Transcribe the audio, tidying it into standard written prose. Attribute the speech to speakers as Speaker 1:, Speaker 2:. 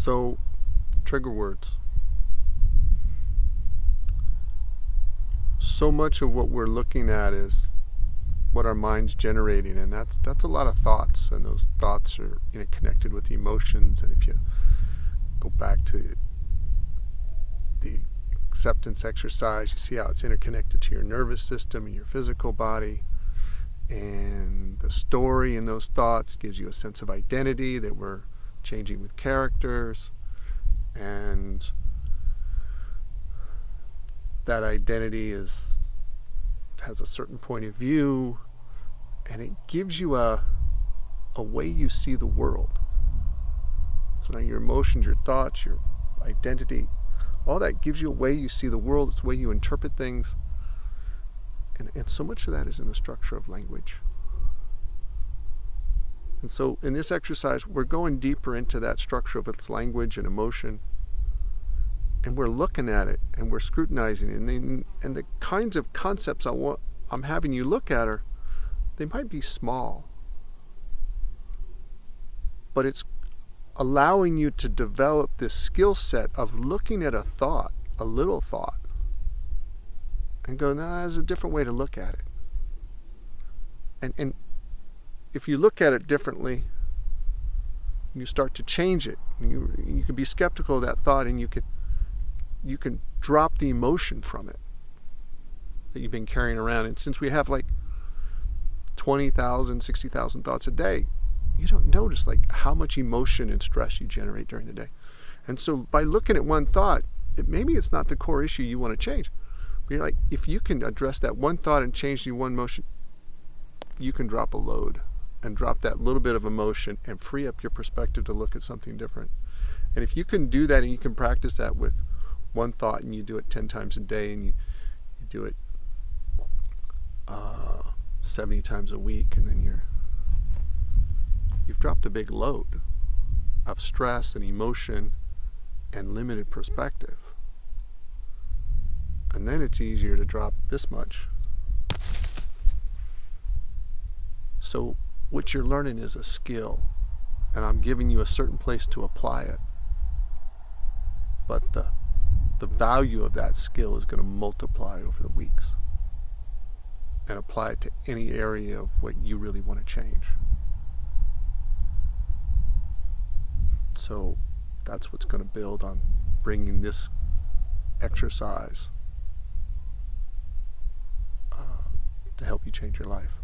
Speaker 1: So, trigger words. So much of what we're looking at is what our mind's generating, and that's a lot of thoughts, and those thoughts are connected with the emotions. And if you go back to the acceptance exercise, you see how it's interconnected to your nervous system and your physical body. And the story in those thoughts gives you a sense of identity that we're changing with characters, and that identity has a certain point of view, and it gives you a way you see the world. So now your emotions, your thoughts, your identity, all that gives you a way you see the world. It's the way you interpret things. And so much of that is in the structure of language. And so in this exercise, we're going deeper into that structure of its language and emotion. And we're looking at it, and we're scrutinizing it. And the kinds of concepts I'm having you look at they might be small. But it's allowing you to develop this skill set of looking at a thought, a little thought, and go, no, there's a different way to look at it. And if you look at it differently, you start to change it. You can be skeptical of that thought, and you can drop the emotion from it that you've been carrying around. And since we have like 20,000, 60,000 thoughts a day, you don't notice like how much emotion and stress you generate during the day. And so by looking at one thought, maybe it's not the core issue you want to change. But you're like, if you can address that one thought and change the one emotion, you can drop a load and drop that little bit of emotion and free up your perspective to look at something different. And if you can do that, and you can practice that with one thought, and you do it 10 times a day, and you do it 70 times a week, and then you've dropped a big load of stress and emotion and limited perspective. And then it's easier to drop this much. So what you're learning is a skill, and I'm giving you a certain place to apply it. But the value of that skill is going to multiply over the weeks, and apply it to any area of what you really want to change. So that's what's going to build on bringing this exercise to help you change your life.